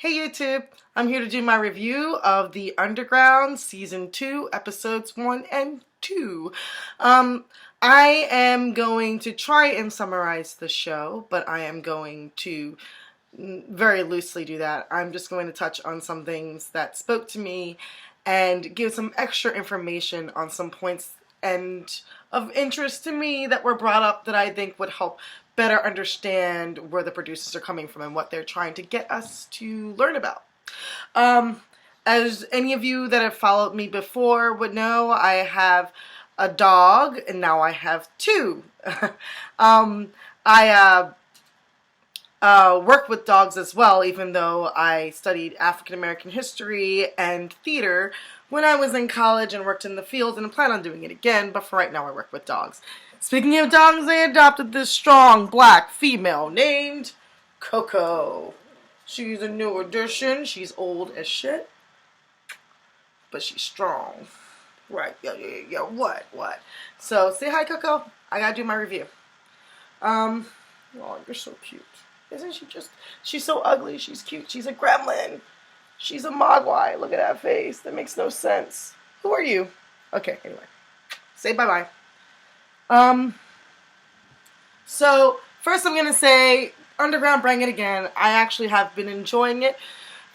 Hey YouTube, I'm here to do my review of The Underground Season 2, Episodes 1 and 2. I am going to try and summarize the show, but I am going to very loosely do that. I'm just going to touch on some things that spoke to me and give some extra information on some points and of interest to me that were brought up that I think would help better understand where the producers are coming from and what they're trying to get us to learn about. As any of you that have followed me before would know, I have a dog, and now I have two. I work with dogs as well, even though I studied African American history and theater when I was in college and worked in the field, and I plan on doing it again, but for right now I work with dogs. Speaking of dogs, I adopted this strong black female named Coco. She's a new addition. She's old as shit, but she's strong. Right, yeah, what? So, say hi, Coco. I gotta do my review. Oh, you're so cute. Isn't she just, she's so ugly, she's cute. She's a gremlin. She's a mogwai. Look at that face. That makes no sense. Who are you? Okay, anyway. Say bye-bye. So, first I'm going to say, Underground, bring it again. I actually have been enjoying it.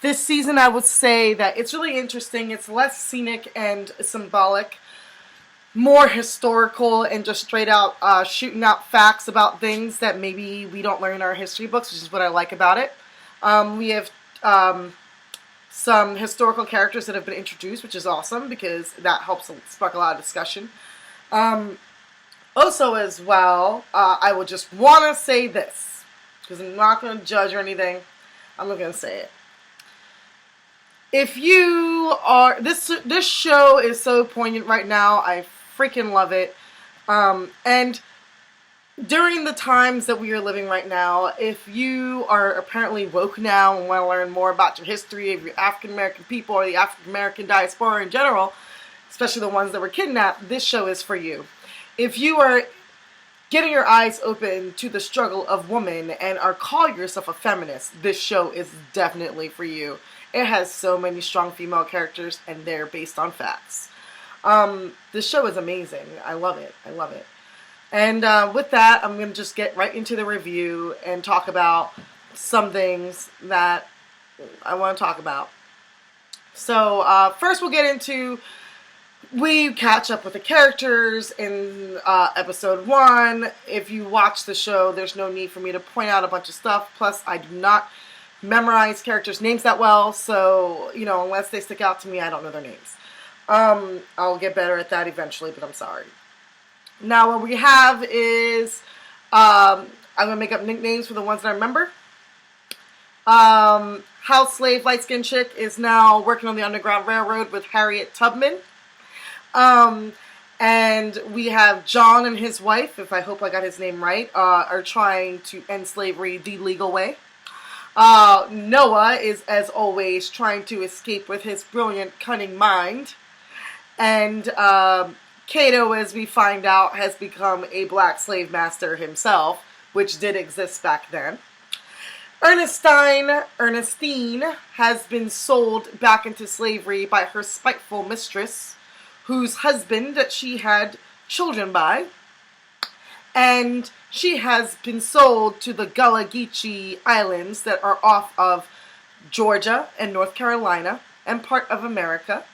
This season I would say that it's really interesting. It's less scenic and symbolic, more historical and just straight out shooting out facts about things that maybe we don't learn in our history books, which is what I like about it. We have some historical characters that have been introduced, which is awesome because that helps spark a lot of discussion. Also as well, I would just want to say this, because I'm not going to judge or anything. I'm not going to say it. If you are, this show is so poignant right now. I freaking love it. And during the times that we are living right now, if you are apparently woke now and want to learn more about your history of your African American people or the African American diaspora in general, especially the ones that were kidnapped, this show is for you. If you are getting your eyes open to the struggle of women and are calling yourself a feminist, this show is definitely for you. It has so many strong female characters, and they're based on facts. This show is amazing. I love it. I love it. And with that, I'm going to just get right into the review and talk about some things that I want to talk about. So first we'll get into, we catch up with the characters in episode 1. If you watch the show, there's no need for me to point out a bunch of stuff. Plus, I do not memorize characters' names that well, so, you know, unless they stick out to me, I don't know their names. I'll get better at that eventually, but I'm sorry. Now, what we have is, I'm going to make up nicknames for the ones that I remember. House slave light-skinned chick is now working on the Underground Railroad with Harriet Tubman. And we have John and his wife, if I hope I got his name right, are trying to end slavery the legal way. Noah is, as always, trying to escape with his brilliant, cunning mind. And Cato, as we find out, has become a black slave master himself, which did exist back then. Ernestine has been sold back into slavery by her spiteful mistress, whose husband that she had children by. And she has been sold to the Gullah GeeChee Islands that are off of Georgia and North Carolina and part of America.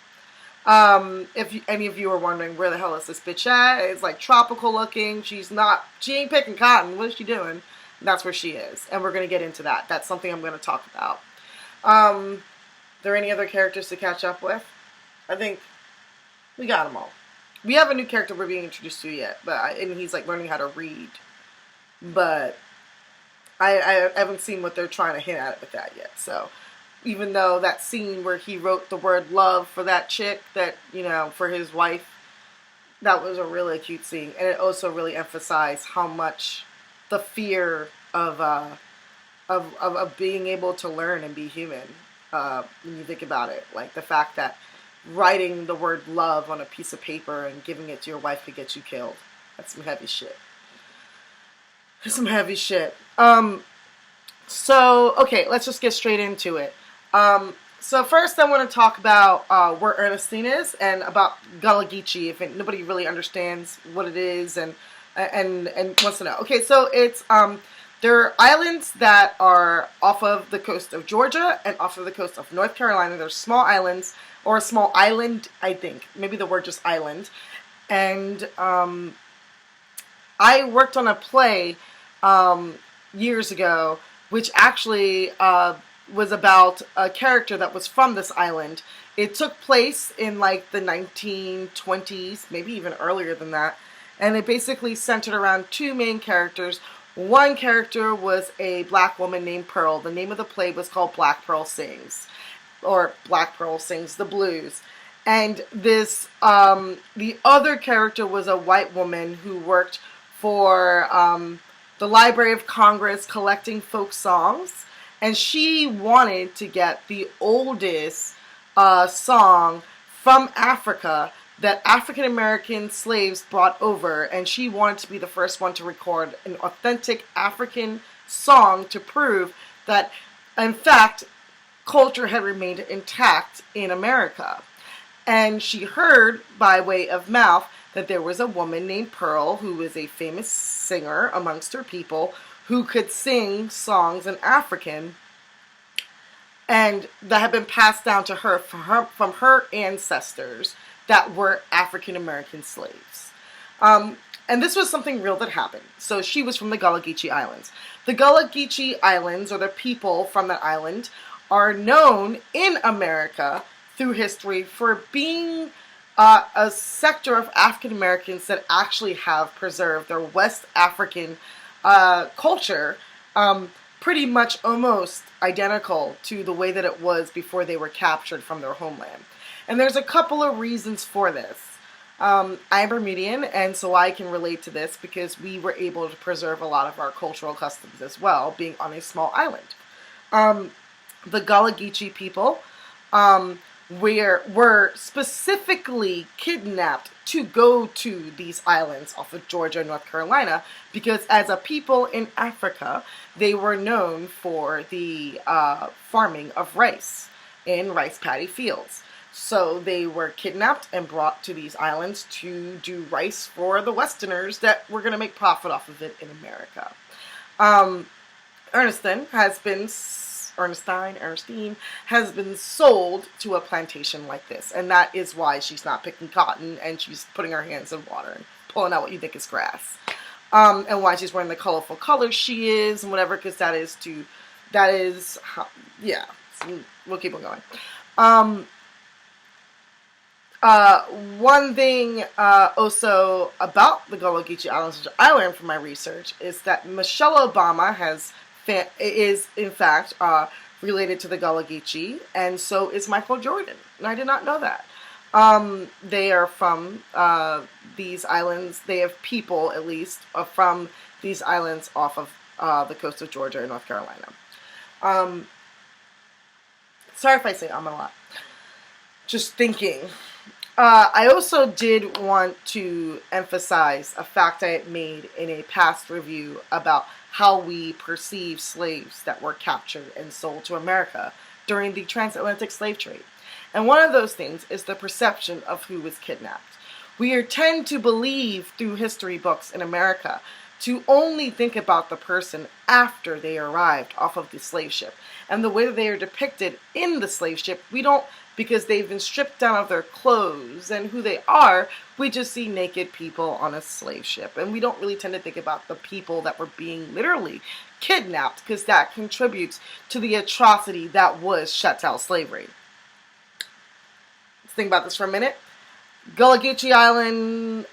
If any of you are wondering where the hell is this bitch at, it's like tropical looking. She ain't picking cotton. What is she doing? And that's where she is. And we're going to get into that. That's something I'm going to talk about. There any other characters to catch up with? I think we got them all. We have a new character we're being introduced to yet, and he's like learning how to read. But I haven't seen what they're trying to hint at with that yet. So even though that scene where he wrote the word love for that chick, that, you know, for his wife, that was a really cute scene. And it also really emphasized how much the fear of being able to learn and be human, when you think about it. Like the fact that writing the word love on a piece of paper and giving it to your wife could get you killed. That's some heavy shit. That's some heavy shit. So, okay, let's just get straight into it. So first I want to talk about where Ernestine is and about Gullah GeeChee, if nobody really understands what it is and wants to know. Okay, so it's there are islands that are off of the coast of Georgia and off of the coast of North Carolina. They're small islands, or a small island, I think. Maybe the word just island. And I worked on a play years ago, which actually was about a character that was from this island. It took place in like the 1920s, maybe even earlier than that, and it basically centered around two main characters. One character was a black woman named Pearl. The name of the play was called Black Pearl Sings, or Black Pearl Sings the Blues. And this, the other character was a white woman who worked for the Library of Congress collecting folk songs. And she wanted to get the oldest song from Africa that African American slaves brought over, and she wanted to be the first one to record an authentic African song to prove that, in fact, culture had remained intact in America. And she heard, by way of mouth, that there was a woman named Pearl, who was a famous singer amongst her people, who could sing songs in African, and that had been passed down to her from her ancestors that were African American slaves. And this was something real that happened. So she was from the Gullah GeeChee Islands. The Gullah GeeChee Islands, or the people from that island, are known in America through history for being a sector of African Americans that actually have preserved their West African culture pretty much almost identical to the way that it was before they were captured from their homeland. And there's a couple of reasons for this. I'm Bermudian, and so I can relate to this because we were able to preserve a lot of our cultural customs as well, being on a small island. The Gullah GeeChee people were specifically kidnapped to go to these islands off of Georgia and North Carolina because as a people in Africa, they were known for the farming of rice in rice paddy fields. So they were kidnapped and brought to these islands to do rice for the Westerners that were going to make profit off of it in America. Ernestine has been sold to a plantation like this, and that is why she's not picking cotton and she's putting her hands in water and pulling out what you think is grass, and why she's wearing the colorful colors she is and whatever, because so we'll keep on going. One thing also about the Gullah GeeChee Islands, which I learned from my research, is that Michelle Obama is in fact related to the Gullah GeeChee, and so is Michael Jordan. And I did not know that. They are from these islands. They have people, at least, from these islands off of the coast of Georgia and North Carolina. Sorry if I say a lot. Just thinking. I also did want to emphasize a fact I had made in a past review about how we perceive slaves that were captured and sold to America during the transatlantic slave trade. And one of those things is the perception of who was kidnapped. We tend to believe through history books in America to only think about the person after they arrived off of the slave ship. And the way that they are depicted in the slave ship, we don't, because they've been stripped down of their clothes and who they are, we just see naked people on a slave ship. And we don't really tend to think about the people that were being literally kidnapped, because that contributes to the atrocity that was chattel slavery. Let's think about this for a minute. Gullah GeeChee Island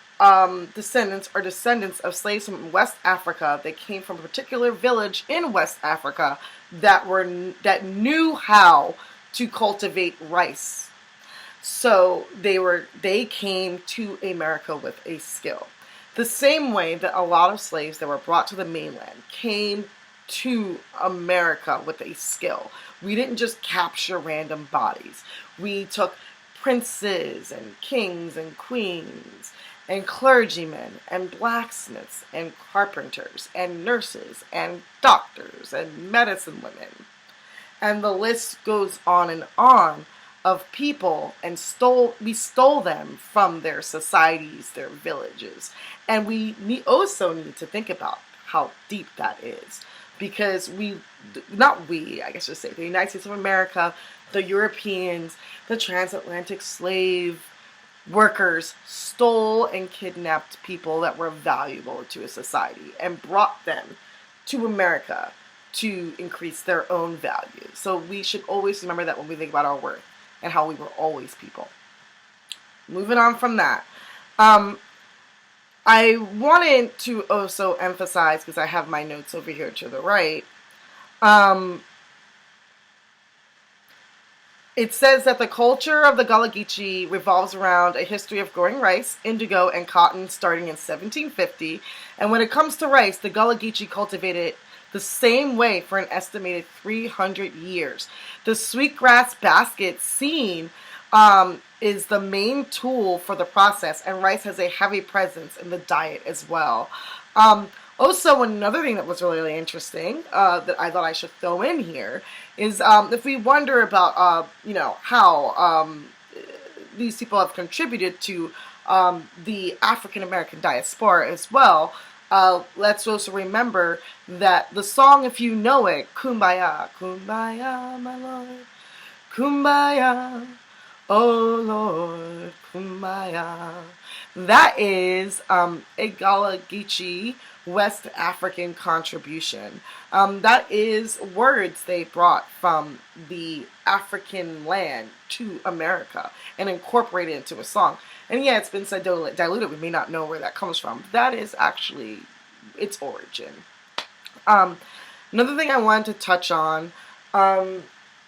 descendants are descendants of slaves from West Africa. They came from a particular village in West Africa that knew how to cultivate rice. So they came to America with a skill. The same way that a lot of slaves that were brought to the mainland came to America with a skill. We didn't just capture random bodies. We took princes and kings and queens and clergymen and blacksmiths and carpenters and nurses and doctors and medicine women. And the list goes on of people, and we stole them from their societies, their villages. And we also need to think about how deep that is. Because I guess just say, the United States of America, the Europeans, the transatlantic slave workers stole and kidnapped people that were valuable to a society and brought them to America to increase their own value. So we should always remember that when we think about our worth and how we were always people. Moving on from that, I wanted to also emphasize, because I have my notes over here to the right, it says that the culture of the Gullah GeeChee revolves around a history of growing rice, indigo, and cotton starting in 1750. And when it comes to rice, the Gullah GeeChee cultivated the same way for an estimated 300 years. The sweetgrass basket seen is the main tool for the process, and rice has a heavy presence in the diet as well. Also, another thing that was really interesting that I thought I should throw in here is if we wonder about how these people have contributed to the African American diaspora as well. Let's also remember that the song, if you know it, Kumbaya, Kumbaya, my Lord, Kumbaya, oh Lord, Kumbaya. That is a Gullah GeeChee West African contribution. That is words they brought from the African land to America and incorporated into a song. And yeah, it's been said diluted. We may not know where that comes from. That is actually its origin. Another thing I wanted to touch on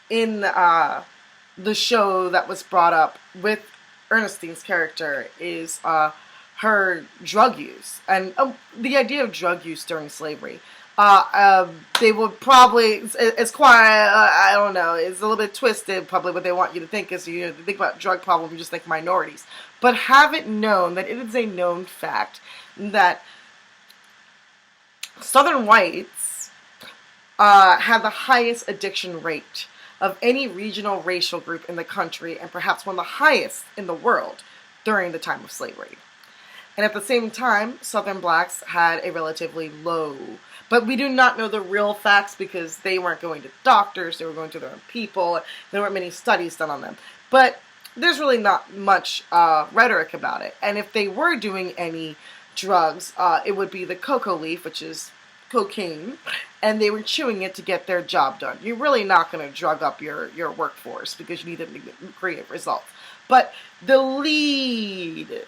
in the show that was brought up with Ernestine's character is her drug use, and the idea of drug use during slavery. They would probably, it's quite, I don't know, it's a little bit twisted, probably what they want you to think is, you think about drug problem, you just think minorities. But have it known that it is a known fact that Southern whites have the highest addiction rate of any regional racial group in the country, and perhaps one of the highest in the world during the time of slavery. And at the same time, Southern blacks had a relatively low, but we do not know the real facts because they weren't going to doctors, they were going to their own people, there weren't many studies done on them. But there's really not much rhetoric about it. And if they were doing any drugs, it would be the cocoa leaf, which is cocaine, and they were chewing it to get their job done. You're really not going to drug up your workforce because you need to create results. But the lead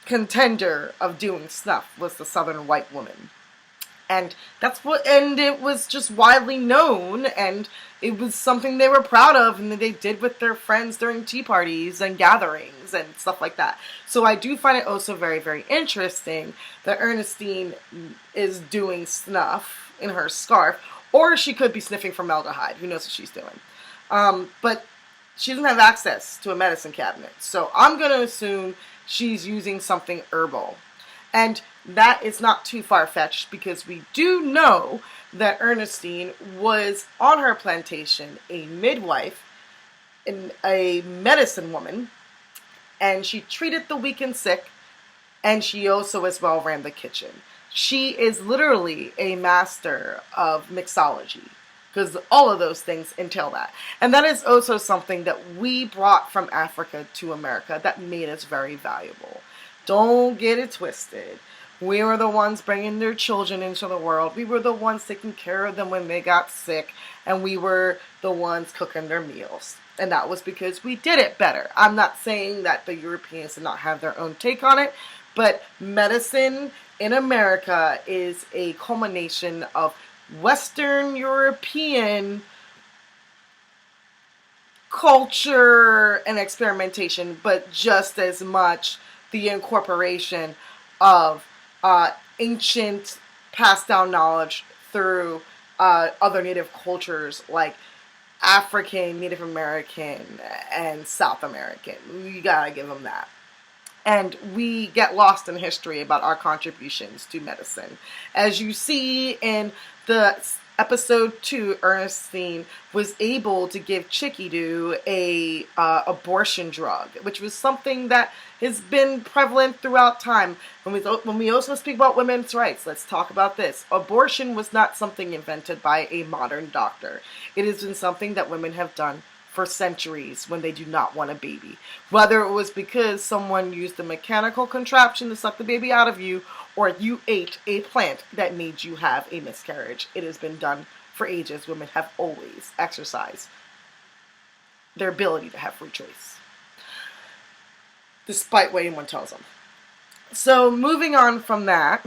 contender of doing snuff was the Southern white woman. And it was just widely known, and it was something they were proud of, and that they did with their friends during tea parties and gatherings and stuff like that. So I do find it also very, very interesting that Ernestine is doing snuff in her scarf, or she could be sniffing formaldehyde. Who knows what she's doing? But she doesn't have access to a medicine cabinet, so I'm going to assume she's using something herbal. And that is not too far-fetched because we do know that Ernestine was on her plantation a midwife, a medicine woman, and she treated the weak and sick, and she also as well ran the kitchen. She is literally a master of mixology, because all of those things entail that. And that is also something that we brought from Africa to America that made us very valuable. Don't get it twisted. We were the ones bringing their children into the world. We were the ones taking care of them when they got sick. And we were the ones cooking their meals. And that was because we did it better. I'm not saying that the Europeans did not have their own take on it. But medicine in America is a culmination of Western European culture and experimentation, but just as much the incorporation of ancient passed down knowledge through other native cultures like African, Native American, and South American. You gotta give them that. And we get lost in history about our contributions to medicine. As you see in the episode 2, Ernestine was able to give Chickadoo a abortion drug, which was something that has been prevalent throughout time. When we also speak about women's rights, let's talk about this. Abortion was not something invented by a modern doctor. It has been something that women have done for centuries when they do not want a baby. Whether it was because someone used a mechanical contraption to suck the baby out of you, or you ate a plant that made you have a miscarriage. It has been done for ages. Women have always exercised their ability to have free choice, despite what anyone tells them. So moving on from that,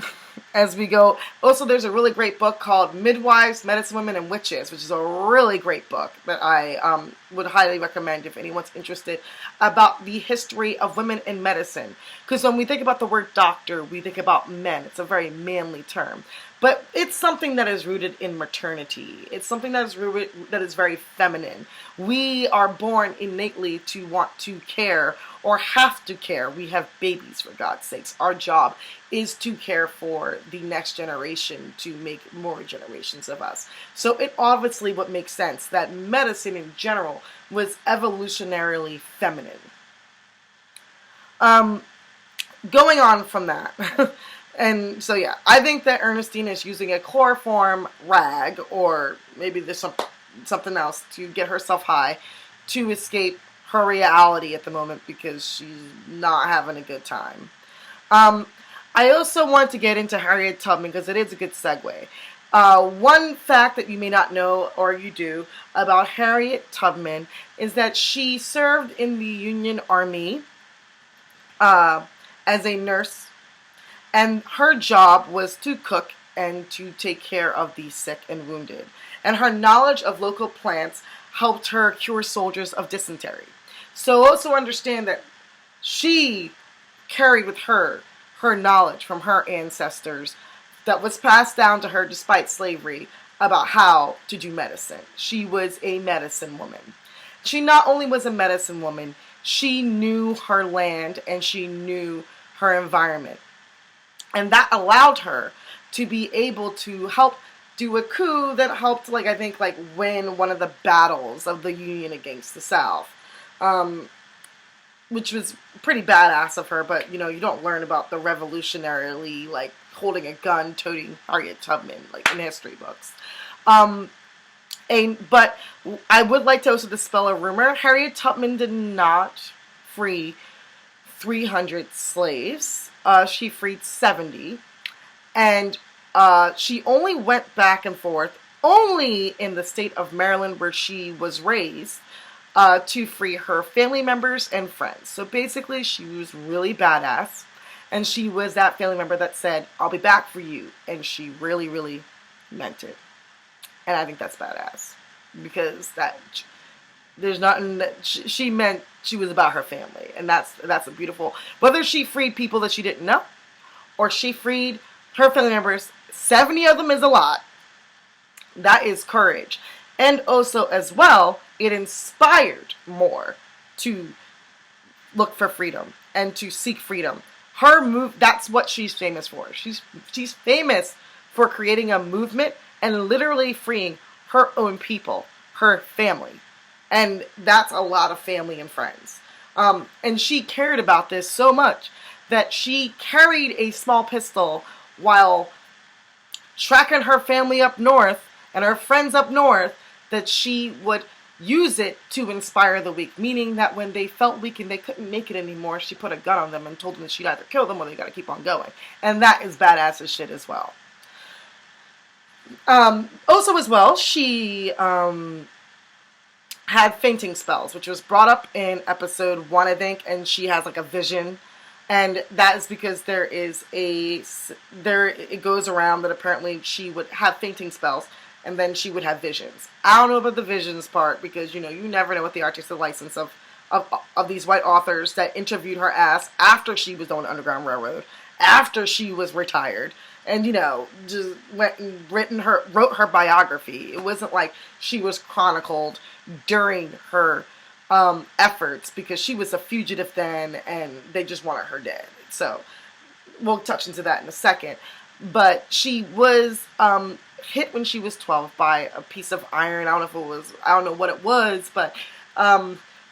as we go, also there's a really great book called Midwives, Medicine Women, and Witches, which is a really great book that I would highly recommend if anyone's interested about the history of women in medicine. Because when we think about the word doctor, we think about men. It's a very manly term. But it's something that is rooted in maternity. It's something that is rooted, that is very feminine. We are born innately to want to care or have to care. We have babies, for God's sakes. Our job is to care for the next generation, to make more generations of us. So it obviously would make sense that medicine in general was evolutionarily feminine. Going on from that, and so yeah, I think that Ernestine is using a chloroform rag, or maybe there's something else, to get herself high, to escape her reality at the moment because she's not having a good time. I also want to get into Harriet Tubman because it is a good segue. One fact that you may not know, or you do, about Harriet Tubman is that she served in the Union Army as a nurse, and her job was to cook and to take care of the sick and wounded. And her knowledge of local plants helped her cure soldiers of dysentery. So also understand that she carried with her knowledge from her ancestors that was passed down to her despite slavery about how to do medicine. She was a medicine woman. She not only was a medicine woman, she knew her land and she knew her environment. And that allowed her to be able to help do a coup that helped, win one of the battles of the Union against the South. Which was pretty badass of her, but, you don't learn about the revolutionarily, holding a gun, toting Harriet Tubman, in history books. But I would like to also dispel a rumor. Harriet Tubman did not free 300 slaves. She freed 70. And she only went back and forth, only in the state of Maryland where she was raised, to free her family members and friends. So basically, she was really badass. And she was that family member that said, I'll be back for you. And she really, really meant it. And I think that's badass. Because there's nothing that she meant. She was about her family. And that's a beautiful, whether she freed people that she didn't know, or she freed her family members, 70 of them is a lot. That is courage. And also, as well, it inspired more to look for freedom and to seek freedom. That's what she's famous for. She's famous for creating a movement and literally freeing her own people, her family. And that's a lot of family and friends. And she cared about this so much that she carried a small pistol while tracking her family up north and her friends up north, that she would use it to inspire the weak, meaning that when they felt weak and they couldn't make it anymore, she put a gun on them and told them that she'd either kill them or they got to keep on going. And that is badass as shit as well. Also as well, she had fainting spells, which was brought up in episode 1, I think, and she has a vision. And that is because it goes around that apparently she would have fainting spells and then she would have visions. I don't know about the visions part because, you never know what the artistic license of these white authors that interviewed her ass after she was on the Underground Railroad, after she was retired, and, just went and wrote her biography. It wasn't like she was chronicled during her efforts, because she was a fugitive then and they just wanted her dead. So we'll touch into that in a second. But she was hit when she was 12 by a piece of iron. I don't know what it was, but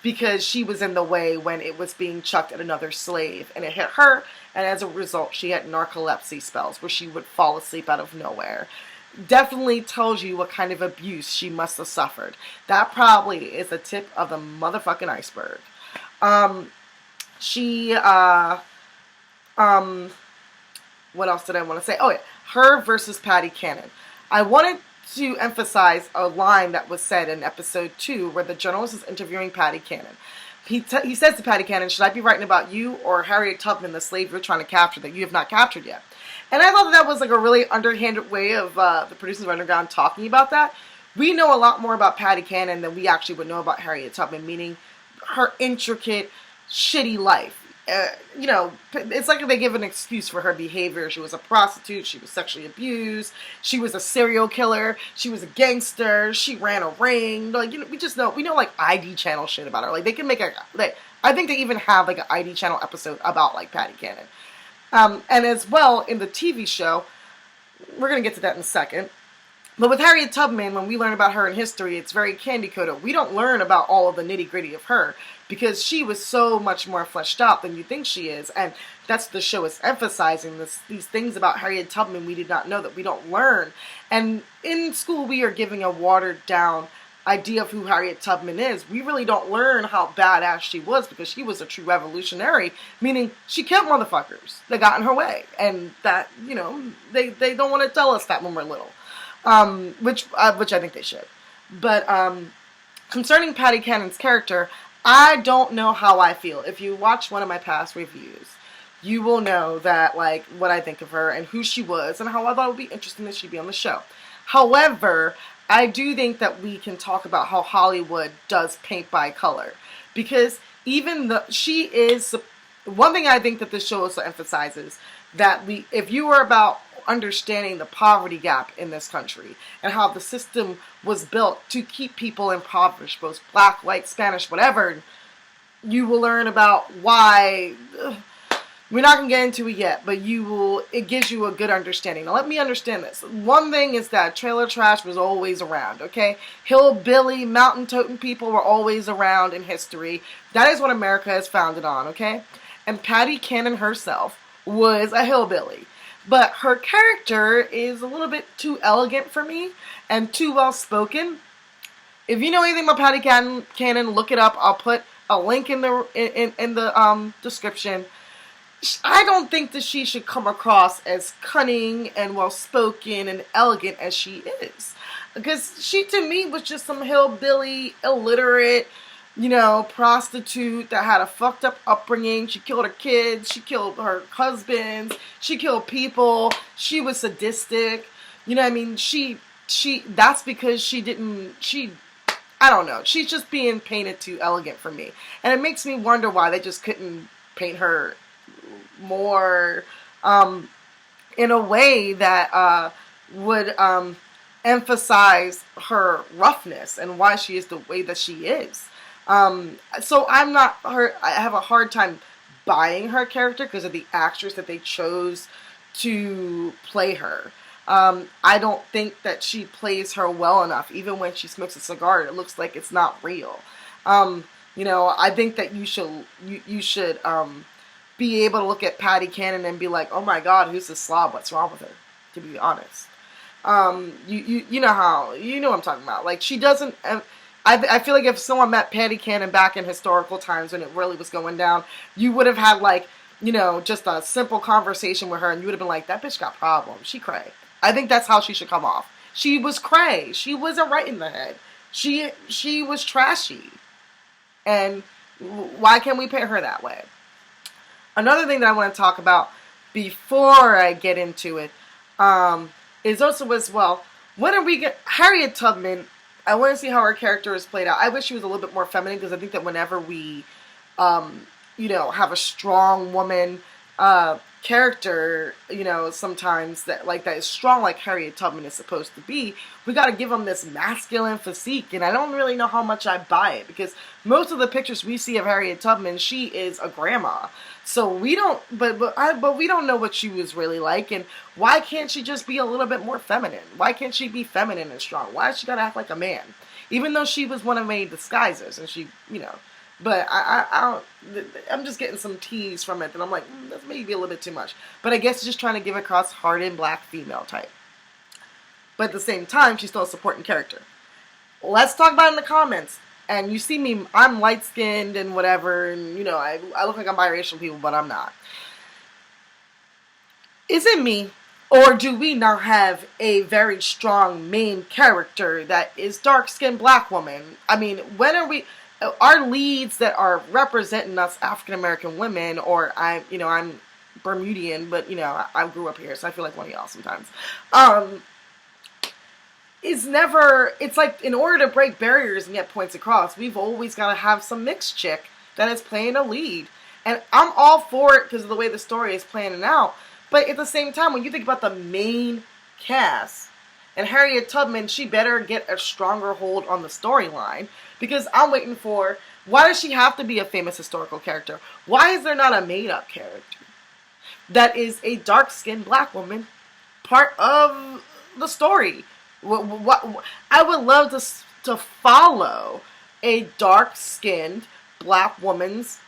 because she was in the way when it was being chucked at another slave, and it hit her, and as a result, she had narcolepsy spells where she would fall asleep out of nowhere. Definitely tells you what kind of abuse she must have suffered. That probably is the tip of the motherfucking iceberg. What else did I want to say? Oh yeah, her versus Patty Cannon. I wanted to emphasize a line that was said in episode 2 where the journalist is interviewing Patty Cannon. He says to Patty Cannon, should I be writing about you or Harriet Tubman, the slave you're trying to capture that you have not captured yet? And I thought that was like a really underhanded way of the producers of Underground talking about that. We know a lot more about Patty Cannon than we actually would know about Harriet Tubman, meaning her intricate, shitty life. It's like they give an excuse for her behavior. She was a prostitute. She was sexually abused. She was a serial killer. She was a gangster. She ran a ring. We know like ID channel shit about her. Like they can make I think they even have like an ID channel episode about like Patty Cannon. And as well in the TV show, we're gonna get to that in a second. But with Harriet Tubman, when we learn about her in history, it's very candy-coated. We don't learn about all of the nitty-gritty of her because she was so much more fleshed out than you think she is. And that's the show is emphasizing these things about Harriet Tubman we did not know that we don't learn. And in school, we are giving a watered-down idea of who Harriet Tubman is. We really don't learn how badass she was because she was a true revolutionary, meaning she killed motherfuckers that got in her way. And that, they don't want to tell us that when we're little. Which I think they should. But concerning Patty Cannon's character, I don't know how I feel. If you watch one of my past reviews, you will know that like what I think of her and who she was and how I thought it would be interesting that she'd be on the show. However, I do think that we can talk about how Hollywood does paint by color, because she is one thing I think that this show also emphasizes that if you were about understanding the poverty gap in this country and how the system was built to keep people impoverished, both black, white, Spanish, whatever, you will learn about why. We're not going to get into it yet, but it gives you a good understanding. Now let me understand this. One thing is that trailer trash was always around, okay? Hillbilly, mountain toting people were always around in history. That is what America is founded on, okay? And Patty Cannon herself was a hillbilly. But her character is a little bit too elegant for me and too well spoken. If you know anything about Patty Cannon, look it up. I'll put a link in the description. I don't think that she should come across as cunning and well spoken and elegant as she is, because she to me was just some hillbilly, illiterate, prostitute that had a fucked up upbringing. She killed her kids. She killed her husbands. She killed people. She was sadistic. That's because I don't know. She's just being painted too elegant for me. And it makes me wonder why they just couldn't paint her more in a way that would emphasize her roughness and why she is the way that she is. So I have a hard time buying her character because of the actress that they chose to play her. I don't think that she plays her well enough. Even when she smokes a cigar, it looks like it's not real. I think that you should be able to look at Patty Cannon and be like, oh my God, who's this slob? What's wrong with her? To be honest. You know what I'm talking about. Like, she doesn't, I feel like if someone met Patty Cannon back in historical times when it really was going down, you would have had like, just a simple conversation with her and you would have been like, that bitch got problems. She cray. I think that's how she should come off. She was cray. She wasn't right in the head. She was trashy. And why can't we paint her that way? Another thing that I want to talk about before I get into it is also as well, when are we get Harriet Tubman? I want to see how her character is played out. I wish she was a little bit more feminine, because I think that whenever we, have a strong woman character, sometimes that is strong like Harriet Tubman is supposed to be, we got to give them this masculine physique, and I don't really know how much I buy it, because most of the pictures we see of Harriet Tubman, she is a grandma. So we don't, but we don't know what she was really like, and why can't she just be a little bit more feminine? Why can't she be feminine and strong? Why does she gotta act like a man? Even though she was one of many disguises, and she, but I don't, I'm just getting some tease from it, and I'm like, that's maybe a little bit too much. But I guess it's just trying to give across hardened black female type. But at the same time, she's still a supporting character. Let's talk about it in the comments. And you see me, I'm light-skinned and whatever, and, I look like I'm biracial people, but I'm not. Is it me, or do we now have a very strong main character that is dark-skinned black woman? I mean, when are we... Our leads that are representing us African-American women, or I'm Bermudian, but, I grew up here, so I feel like one of y'all sometimes. It's like, in order to break barriers and get points across, we've always got to have some mixed chick that is playing a lead. And I'm all for it because of the way the story is planning out. But at the same time, when you think about the main cast, and Harriet Tubman, she better get a stronger hold on the storyline. Because I'm waiting for, why does she have to be a famous historical character? Why is there not a made-up character that is a dark-skinned black woman part of the story? I would love to follow a dark-skinned black woman's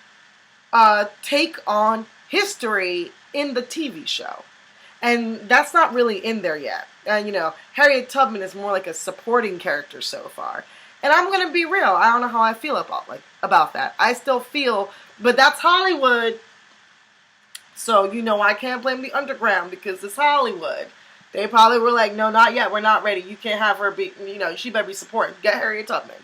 take on history in the TV show. And that's not really in there yet. Harriet Tubman is more like a supporting character so far. And I'm going to be real. I don't know how I feel about that. I still feel, but that's Hollywood. So, I can't blame the underground because it's Hollywood. They probably were like, no, not yet. We're not ready. You can't have her be, she better be supported. Get Harriet Tubman.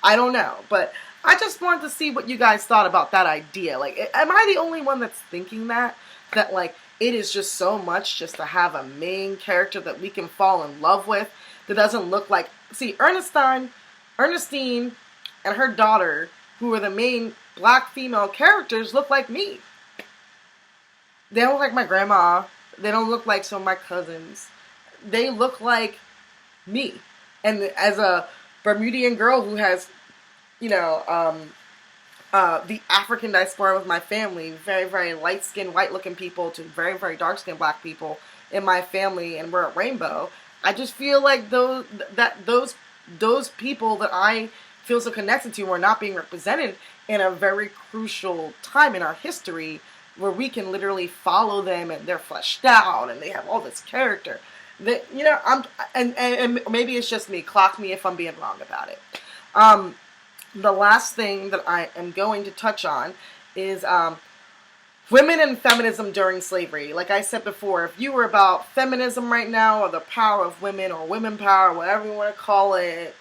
I don't know. But I just wanted to see what you guys thought about that idea. Like, am I the only one that's thinking that? That, like, it is just so much just to have a main character that we can fall in love with that doesn't look like... See, Ernestine and her daughter, who are the main black female characters, look like me. They don't look like my grandma. They don't look like some of my cousins. They look like me. And as a Bermudian girl who has, the African diaspora with my family, very, very light-skinned, white-looking people to very, very dark-skinned black people in my family, and we're a rainbow, I just feel like those people that I feel so connected to are not being represented in a very crucial time in our history where we can literally follow them and they're fleshed out and they have all this character. That and maybe it's just me. Clock me if I'm being wrong about it. The last thing that I am going to touch on is women and feminism during slavery. Like I said before, if you were about feminism right now, or the power of women, or women power, whatever you want to call it,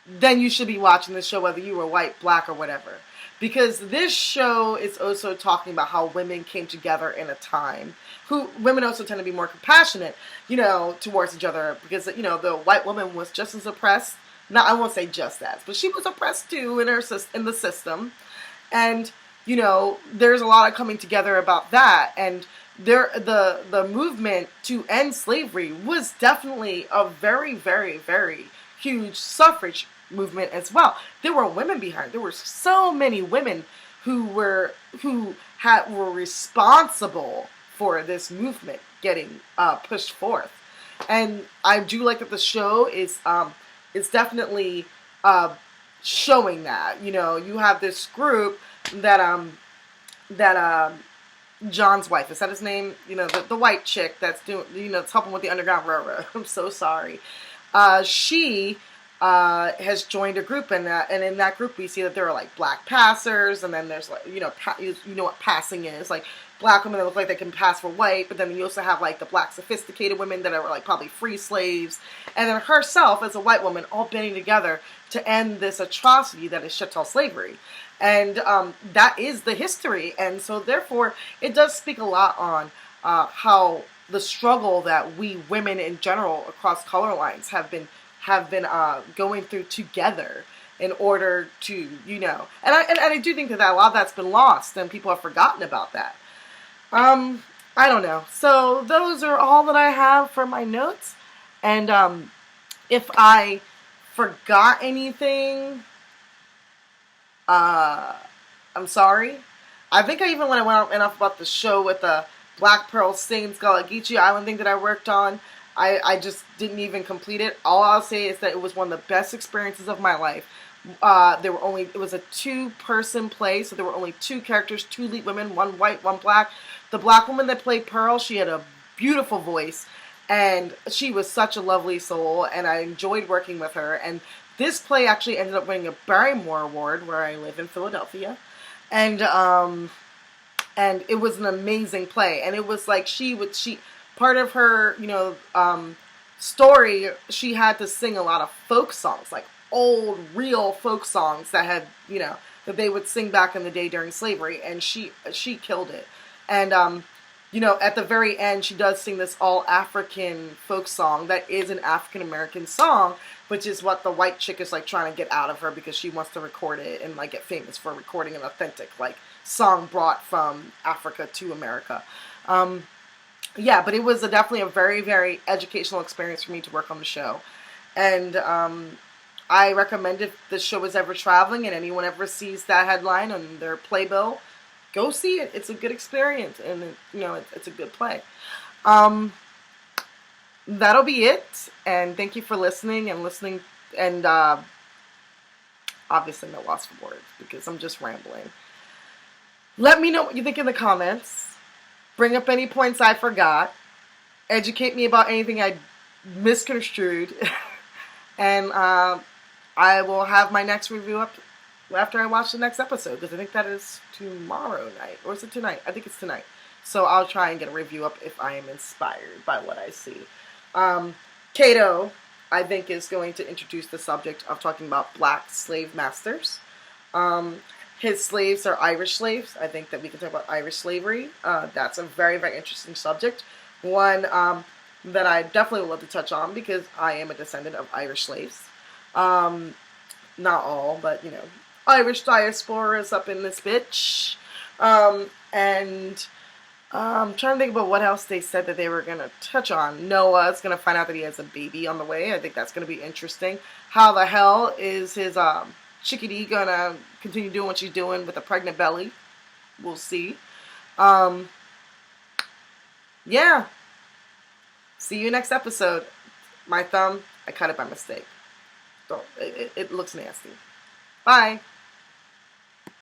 then you should be watching this show, whether you were white, black, or whatever. Because this show is also talking about how women came together in a time. Women also tend to be more compassionate, towards each other. Because, the white woman was just as oppressed. I won't say just as, but she was oppressed too in the system. And, there's a lot of coming together about that. And the movement to end slavery was definitely a very, very, very huge suffrage movement as well. There were women behind. There were so many women who were responsible for this movement getting pushed forth. And I do like that the show is definitely showing that. You have this group that John's wife, is that his name? The white chick that's doing, that's helping with the Underground Railroad. I'm so sorry. She has joined a group, and in that group we see that there are like black passers, and then there's like what passing is, like black women that look like they can pass for white, but then you also have like the black sophisticated women that are like probably free slaves, and then herself as a white woman, all banding together to end this atrocity that is chattel slavery. And that is the history, and so therefore it does speak a lot on how the struggle that we women in general across color lines have been going through together in order to, and I do think that a lot of that's been lost and people have forgotten about that. I don't know. So those are all that I have for my notes. And if I forgot anything, I'm sorry. I think I even, when I went on enough about the show with the Black Pearl Sings Gullah GeeChee Island thing that I worked on, I just didn't even complete it. All I'll say is that it was one of the best experiences of my life. It was a 2-person play, so there were only 2 characters, 2 lead women, 1 white, 1 black. The black woman that played Pearl, she had a beautiful voice, and she was such a lovely soul, and I enjoyed working with her. And this play actually ended up winning a Barrymore Award, where I live in Philadelphia, and it was an amazing play. And it was like she part of her, story, she had to sing a lot of folk songs, like old, real folk songs that had, that they would sing back in the day during slavery, and she killed it. And, at the very end, she does sing this all-African folk song that is an African-American song, which is what the white chick is, like, trying to get out of her because she wants to record it and, like, get famous for recording an authentic, like, song brought from Africa to America. Yeah, but it was definitely a very, very educational experience for me to work on the show. And I recommend, if the show is ever traveling and anyone ever sees that headline on their playbill, go see it. It's a good experience, and it's a good play. That'll be it, and thank you for listening, and obviously no loss of words because I'm just rambling. Let me know what you think in the comments. Bring up any points I forgot. Educate me about anything I misconstrued. And I will have my next review up after I watch the next episode, because I think that is tomorrow night. Or is it tonight? I think it's tonight. So I'll try and get a review up if I am inspired by what I see. Cato, I think, is going to introduce the subject of talking about black slave masters. His slaves are Irish slaves. I think that we can talk about Irish slavery. That's a very, very interesting subject. One that I definitely would love to touch on because I am a descendant of Irish slaves. Not all, but, Irish diaspora is up in this bitch. And I'm trying to think about what else they said that they were going to touch on. Noah's going to find out that he has a baby on the way. I think that's going to be interesting. How the hell is his chickadee going to continue doing what she's doing with a pregnant belly? We'll see. Yeah. See you next episode. My thumb, I cut it by mistake. So it looks nasty. Bye.